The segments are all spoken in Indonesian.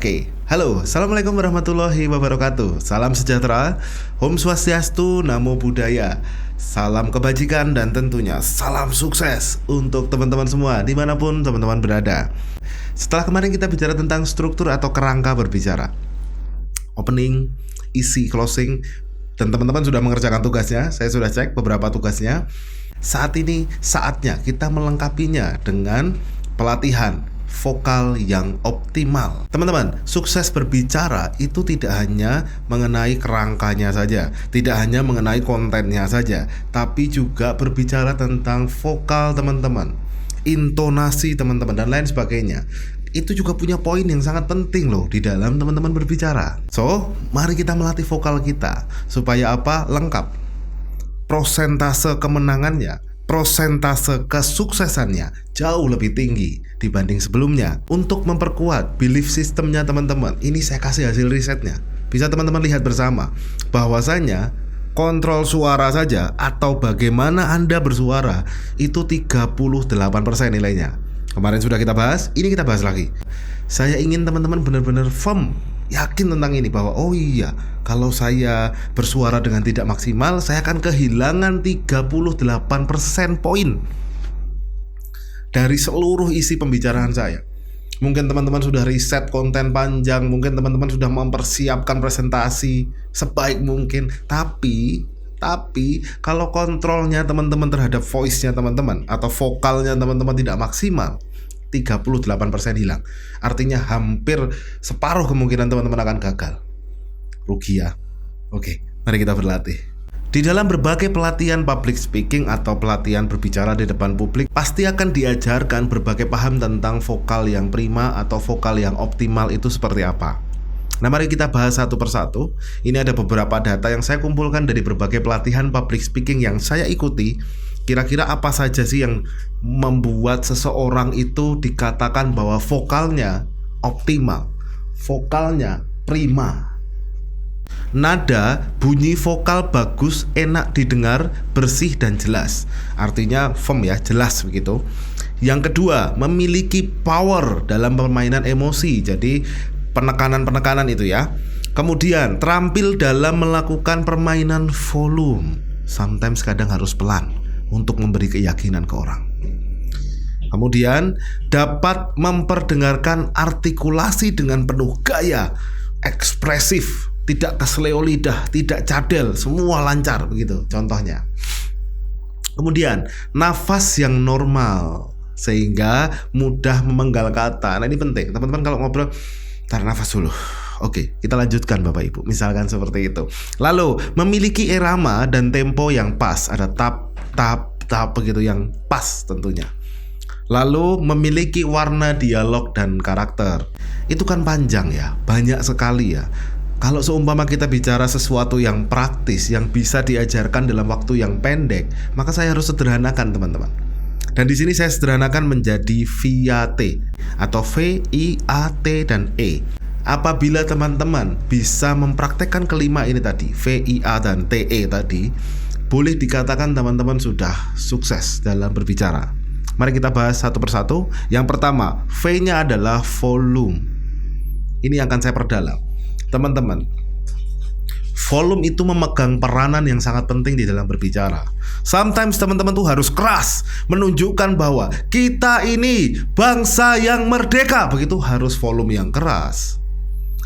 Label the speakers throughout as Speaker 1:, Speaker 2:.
Speaker 1: Oke, halo, assalamualaikum warahmatullahi wabarakatuh. Salam sejahtera, Om Swastiastu, Namo Buddhaya. Salam kebajikan dan tentunya salam sukses untuk teman-teman semua dimanapun teman-teman berada. Setelah kemarin kita bicara tentang struktur atau kerangka berbicara, opening, isi, closing, dan teman-teman sudah mengerjakan tugasnya. Saya sudah cek beberapa tugasnya. Saat ini saatnya kita melengkapinya dengan pelatihan vokal yang optimal. Teman-teman, sukses berbicara itu tidak hanya mengenai kerangkanya saja, tidak hanya mengenai kontennya saja, tapi juga berbicara tentang vokal teman-teman, intonasi teman-teman, dan lain sebagainya. Itu juga punya poin yang sangat penting loh di dalam teman-teman berbicara. So, mari kita melatih vokal kita supaya apa? Lengkap. Prosentase kemenangannya, prosentase kesuksesannya jauh lebih tinggi dibanding sebelumnya. Untuk memperkuat belief systemnya teman-teman, ini saya kasih hasil risetnya. Bisa teman-teman lihat bersama bahwasanya kontrol suara saja atau bagaimana Anda bersuara itu 38% nilainya. Kemarin sudah kita bahas, ini kita bahas lagi. Saya ingin teman-teman benar-benar firm, yakin tentang ini, bahwa oh iya, kalau saya bersuara dengan tidak maksimal, saya akan kehilangan 38% poin dari seluruh isi pembicaraan saya. Mungkin teman-teman sudah riset konten panjang, mungkin teman-teman sudah mempersiapkan presentasi sebaik mungkin, tapi kalau kontrolnya teman-teman terhadap voice-nya teman-teman atau vokalnya teman-teman tidak maksimal, 38% hilang. Artinya hampir separuh kemungkinan teman-teman akan gagal. Rugi ya. Oke, mari kita berlatih. Di dalam berbagai pelatihan public speaking atau pelatihan berbicara di depan publik, pasti akan diajarkan berbagai paham tentang vokal yang prima atau vokal yang optimal itu seperti apa. Nah, mari kita bahas satu persatu. Ini ada beberapa data yang saya kumpulkan dari berbagai pelatihan public speaking yang saya ikuti. Kira-kira apa saja sih yang membuat seseorang itu dikatakan bahwa vokalnya optimal, vokalnya prima. Nada, bunyi vokal bagus, enak didengar, bersih dan jelas. Artinya firm ya, jelas begitu. Yang kedua, memiliki power dalam permainan emosi. Jadi penekanan-penekanan itu ya. Kemudian terampil dalam melakukan permainan volume. Sometimes kadang harus pelan untuk memberi keyakinan ke orang. Kemudian dapat memperdengarkan artikulasi dengan penuh gaya, ekspresif, tidak kesleo lidah, tidak cadel, semua lancar begitu contohnya. Kemudian nafas yang normal sehingga mudah memenggal kata. Nah, ini penting teman-teman kalau ngobrol. Tarik nafas dulu. Oke, kita lanjutkan Bapak Ibu. Misalkan seperti itu. Lalu memiliki irama dan tempo yang pas. Ada tap begitu yang pas tentunya. Lalu memiliki warna dialog dan karakter. Itu kan panjang ya, banyak sekali ya. Kalau seumpama kita bicara sesuatu yang praktis, yang bisa diajarkan dalam waktu yang pendek, maka saya harus sederhanakan teman-teman. Dan di sini saya sederhanakan menjadi VIAT atau V, I, A, T, dan E. Apabila teman-teman bisa mempraktekkan kelima ini tadi, V, I, A, dan T, E tadi, boleh dikatakan teman-teman sudah sukses dalam berbicara. Mari kita bahas satu persatu. Yang pertama, V-nya adalah volume. Ini yang akan saya perdalam. Teman-teman, volume itu memegang peranan yang sangat penting di dalam berbicara. Sometimes teman-teman tuh harus keras, menunjukkan bahwa kita ini bangsa yang merdeka. Begitu harus volume yang keras.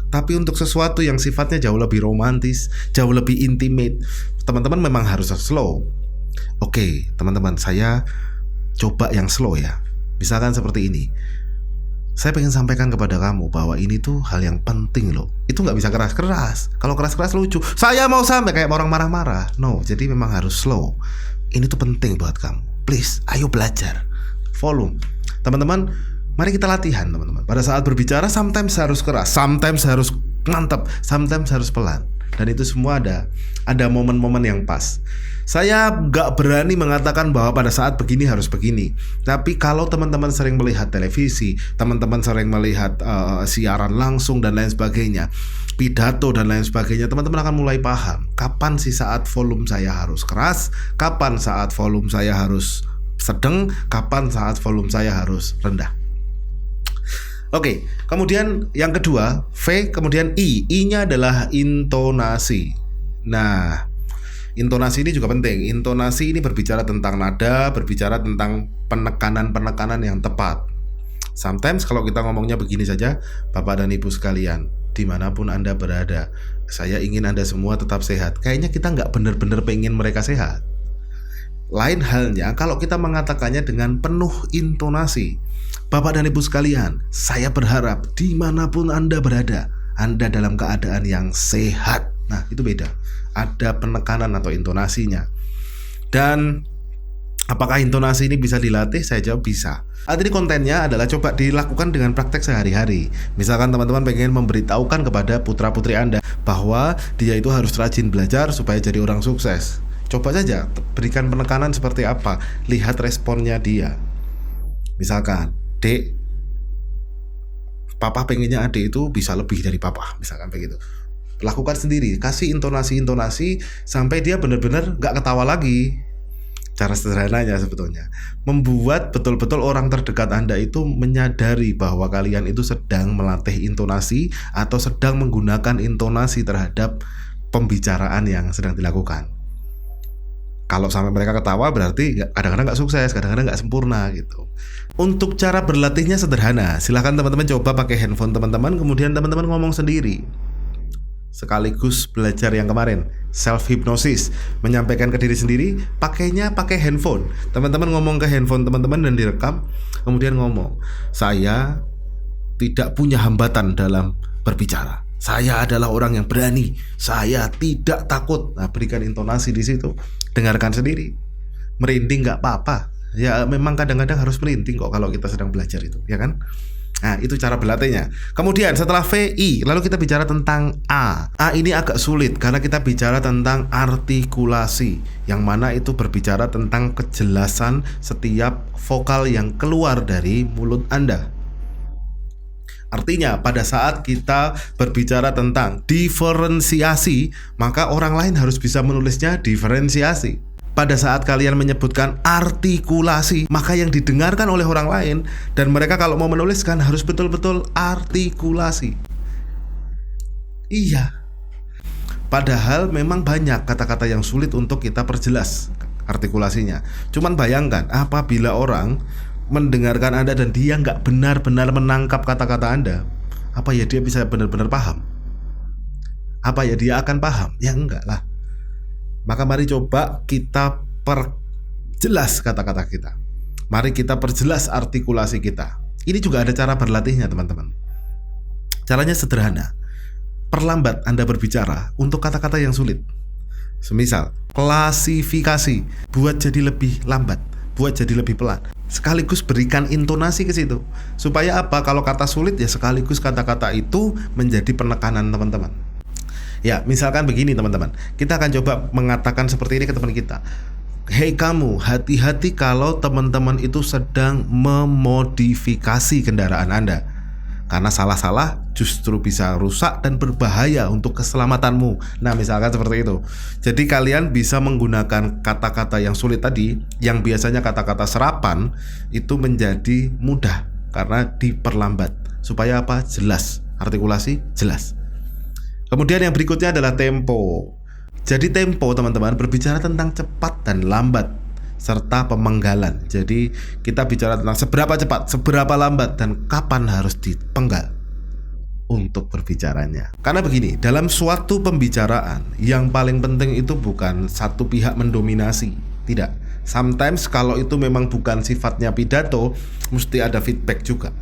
Speaker 1: Tapi untuk sesuatu yang sifatnya jauh lebih romantis, jauh lebih intimate, teman-teman memang harus slow. Oke, teman-teman, saya coba yang slow ya. Misalkan seperti ini. Saya pengen sampaikan kepada kamu bahwa ini tuh hal yang penting loh. Itu gak bisa keras-keras. Kalau keras-keras lucu. Saya mau sampai kayak orang marah-marah. No, jadi memang harus slow. Ini tuh penting buat kamu. Please, ayo belajar. Volume. Teman-teman, mari kita latihan teman-teman. Pada saat berbicara sometimes harus keras, sometimes harus mantap, sometimes harus pelan. Dan itu semua ada momen-momen yang pas. Saya gak berani mengatakan bahwa pada saat begini harus begini. Tapi kalau teman-teman sering melihat televisi, teman-teman sering melihat siaran langsung dan lain sebagainya, pidato dan lain sebagainya, teman-teman akan mulai paham kapan sih saat volume saya harus keras, kapan saat volume saya harus sedang, kapan saat volume saya harus rendah. Oke, kemudian yang kedua V, kemudian I. I-nya adalah intonasi. Nah, intonasi ini juga penting. Intonasi ini berbicara tentang nada, berbicara tentang penekanan-penekanan yang tepat. Sometimes kalau kita ngomongnya begini saja, Bapak dan Ibu sekalian, dimanapun Anda berada, saya ingin Anda semua tetap sehat. Kayaknya kita nggak benar-benar pengen mereka sehat. Lain halnya kalau kita mengatakannya dengan penuh intonasi. Bapak dan Ibu sekalian, saya berharap dimanapun Anda berada, Anda dalam keadaan yang sehat. Nah, itu beda. Ada penekanan atau intonasinya. Dan apakah intonasi ini bisa dilatih? Saya jawab bisa. Jadi kontennya adalah coba dilakukan dengan praktek sehari-hari. Misalkan teman-teman pengen memberitahukan kepada putra-putri Anda bahwa dia itu harus rajin belajar supaya jadi orang sukses. Coba saja berikan penekanan seperti apa. Lihat responnya dia. Misalkan, Dek, Papa pengennya adik itu bisa lebih dari Papa. Misalkan begitu. Lakukan sendiri. Kasih intonasi-intonasi sampai dia benar-benar gak ketawa lagi. Cara sederhananya sebetulnya membuat betul-betul orang terdekat Anda itu menyadari bahwa kalian itu sedang melatih intonasi atau sedang menggunakan intonasi terhadap pembicaraan yang sedang dilakukan. Kalau sampai mereka ketawa berarti kadang-kadang gak sukses, kadang-kadang gak sempurna gitu. Untuk cara berlatihnya sederhana. Silahkan teman-teman coba pakai handphone teman-teman, kemudian teman-teman ngomong sendiri. Sekaligus belajar yang kemarin, self-hypnosis, menyampaikan ke diri sendiri, pakainya pakai handphone. Teman-teman ngomong ke handphone teman-teman dan direkam, kemudian ngomong, saya tidak punya hambatan dalam berbicara. Saya adalah orang yang berani. Saya tidak takut. Nah, berikan intonasi di situ. Dengarkan sendiri. Merinding nggak apa-apa. Ya memang kadang-kadang harus merinding kok kalau kita sedang belajar itu, ya kan? Nah, itu cara berlatihnya. Kemudian setelah VI, lalu kita bicara tentang A. A ini agak sulit karena kita bicara tentang artikulasi, yang mana itu berbicara tentang kejelasan setiap vokal yang keluar dari mulut Anda. Artinya pada saat kita berbicara tentang diferensiasi, maka orang lain harus bisa menulisnya diferensiasi. Pada saat kalian menyebutkan artikulasi, maka yang didengarkan oleh orang lain dan mereka kalau mau menuliskan harus betul-betul artikulasi. Iya. Padahal memang banyak kata-kata yang sulit untuk kita perjelas artikulasinya. Cuman bayangkan apabila orang mendengarkan Anda dan dia nggak benar-benar menangkap kata-kata Anda, apa ya dia bisa benar-benar paham? Apa ya dia akan paham? Ya enggak lah. Maka mari coba kita perjelas kata-kata kita. Mari kita perjelas artikulasi kita. Ini juga ada cara berlatihnya teman-teman. Caranya sederhana. Perlambat Anda berbicara untuk kata-kata yang sulit. Semisal klasifikasi, buat jadi lebih lambat, buat jadi lebih pelan. Sekaligus berikan intonasi ke situ. Supaya apa? Kalau kata sulit ya sekaligus kata-kata itu menjadi penekanan teman-teman. Ya, misalkan begini teman-teman. Kita akan coba mengatakan seperti ini ke teman kita. Hei kamu, hati-hati kalau teman-teman itu sedang memodifikasi kendaraan Anda. Karena salah-salah justru bisa rusak dan berbahaya untuk keselamatanmu. Nah, misalkan seperti itu. Jadi kalian bisa menggunakan kata-kata yang sulit tadi, yang biasanya kata-kata serapan, itu menjadi mudah karena diperlambat. Supaya apa? Jelas. Artikulasi jelas. Kemudian yang berikutnya adalah tempo. Jadi tempo teman-teman berbicara tentang cepat dan lambat serta pemenggalan. Jadi kita bicara tentang seberapa cepat, seberapa lambat, dan kapan harus dipenggal untuk berbicaranya. Karena begini, dalam suatu pembicaraan yang paling penting itu bukan satu pihak mendominasi. Tidak. Sometimes kalau itu memang bukan sifatnya pidato, mesti ada feedback juga.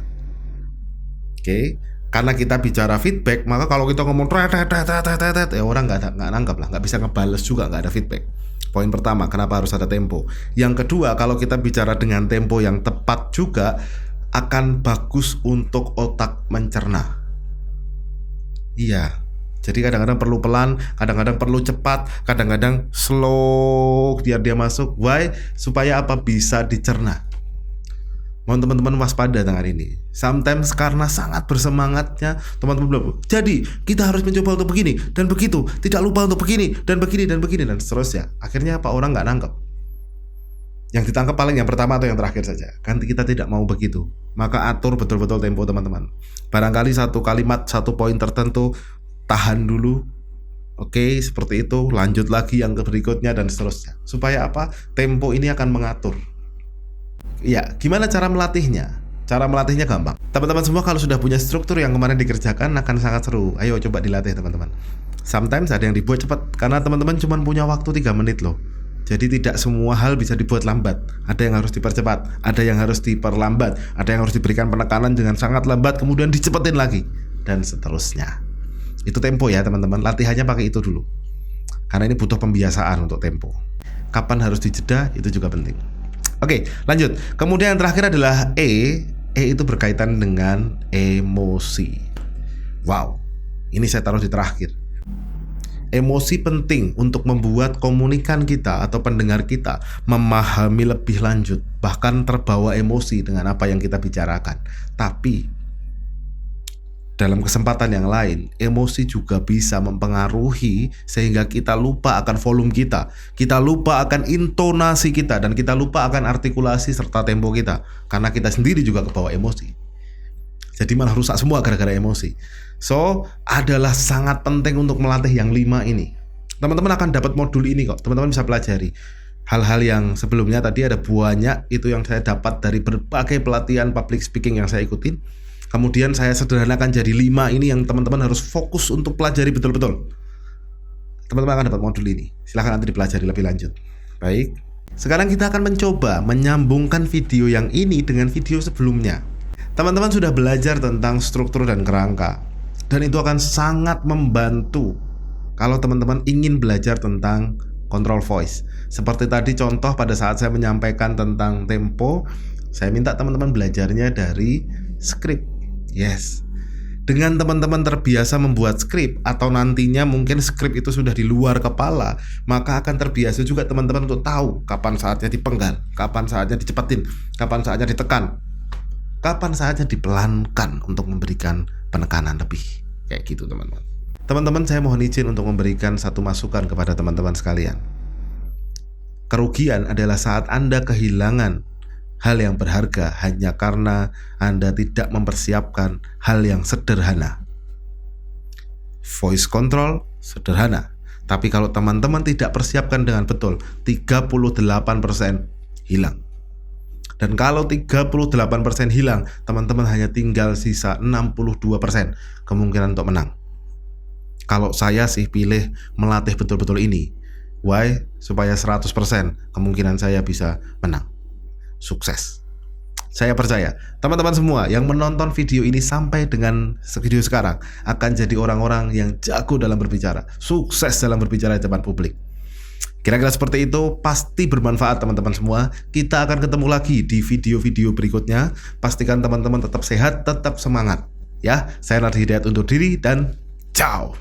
Speaker 1: Oke? Karena kita bicara feedback, maka kalau kita ngomong ya orang nggak nangkap lah, nggak bisa ngebales juga, nggak ada feedback. Poin pertama, kenapa harus ada tempo. Yang kedua, kalau kita bicara dengan tempo yang tepat juga akan bagus untuk otak mencerna. Iya, jadi kadang-kadang perlu pelan, kadang-kadang perlu cepat, kadang-kadang slow biar dia masuk. Why? Supaya apa? Bisa dicerna. Mohon teman-teman waspada dengan ini. Sometimes karena sangat bersemangatnya teman-teman bilang, jadi kita harus mencoba untuk begini dan begitu, tidak lupa untuk begini dan begini dan begini dan seterusnya. Akhirnya apa? Orang nggak nangkep. Yang ditangkap paling yang pertama atau yang terakhir saja. Kan kita tidak mau begitu. Maka atur betul-betul tempo teman-teman. Barangkali satu kalimat, satu poin tertentu, tahan dulu. Oke, seperti itu. Lanjut lagi yang berikutnya dan seterusnya. Supaya apa? Tempo ini akan mengatur. Ya, gimana cara melatihnya? Cara melatihnya gampang. Teman-teman semua kalau sudah punya struktur yang kemarin dikerjakan akan sangat seru. Ayo coba dilatih teman-teman. Sometimes ada yang dibuat cepat karena teman-teman cuma punya waktu 3 menit loh. Jadi tidak semua hal bisa dibuat lambat. Ada yang harus dipercepat, ada yang harus diperlambat, ada yang harus diberikan penekanan dengan sangat lambat, kemudian dicepetin lagi, dan seterusnya. Itu tempo ya teman-teman, latihannya pakai itu dulu. Karena ini butuh pembiasaan untuk tempo. Kapan harus dijeda, itu juga penting. Oke, lanjut. Kemudian yang terakhir adalah E. E itu berkaitan dengan emosi. Wow, ini saya taruh di terakhir. Emosi penting untuk membuat komunikan kita atau pendengar kita memahami lebih lanjut, bahkan terbawa emosi dengan apa yang kita bicarakan. Tapi dalam kesempatan yang lain, emosi juga bisa mempengaruhi sehingga kita lupa akan volume kita lupa akan intonasi kita, dan kita lupa akan artikulasi serta tempo kita, karena kita sendiri juga kebawa emosi. Jadi malah rusak semua gara-gara emosi. So, adalah sangat penting untuk melatih yang 5 ini. Teman-teman akan dapat modul ini kok. Teman-teman bisa pelajari hal-hal yang sebelumnya tadi ada banyak itu yang saya dapat dari berbagai pelatihan public speaking yang saya ikutin. Kemudian saya sederhanakan jadi 5 ini yang teman-teman harus fokus untuk pelajari betul-betul. Teman-teman akan dapat modul ini. Silahkan nanti dipelajari lebih lanjut. Baik. Sekarang kita akan mencoba menyambungkan video yang ini dengan video sebelumnya. Teman-teman sudah belajar tentang struktur dan kerangka, dan itu akan sangat membantu kalau teman-teman ingin belajar tentang control voice. Seperti tadi contoh pada saat saya menyampaikan tentang tempo, saya minta teman-teman belajarnya dari skrip. Yes. Dengan teman-teman terbiasa membuat skrip, atau nantinya mungkin skrip itu sudah di luar kepala, maka akan terbiasa juga teman-teman untuk tahu kapan saatnya dipenggal, kapan saatnya dicepetin, kapan saatnya ditekan, kapan saatnya dipelankan untuk memberikan penekanan lebih. Kayak gitu teman-teman. Teman-teman, saya mohon izin untuk memberikan satu masukan kepada teman-teman sekalian. Kerugian adalah saat Anda kehilangan hal yang berharga hanya karena Anda tidak mempersiapkan hal yang sederhana. Voice control sederhana, tapi kalau teman-teman tidak persiapkan dengan betul, 38% hilang. Dan kalau 38% hilang, teman-teman hanya tinggal sisa 62% kemungkinan untuk menang. Kalau saya sih pilih melatih betul-betul ini. Why? Supaya 100% kemungkinan saya bisa menang. Sukses. Saya percaya teman-teman semua yang menonton video ini sampai dengan video sekarang akan jadi orang-orang yang jago dalam berbicara, sukses dalam berbicara di depan publik. Kira-kira seperti itu, pasti bermanfaat teman-teman semua. Kita akan ketemu lagi di video-video berikutnya. Pastikan teman-teman tetap sehat, tetap semangat. Ya, saya Nardi Hidayat undur diri dan ciao.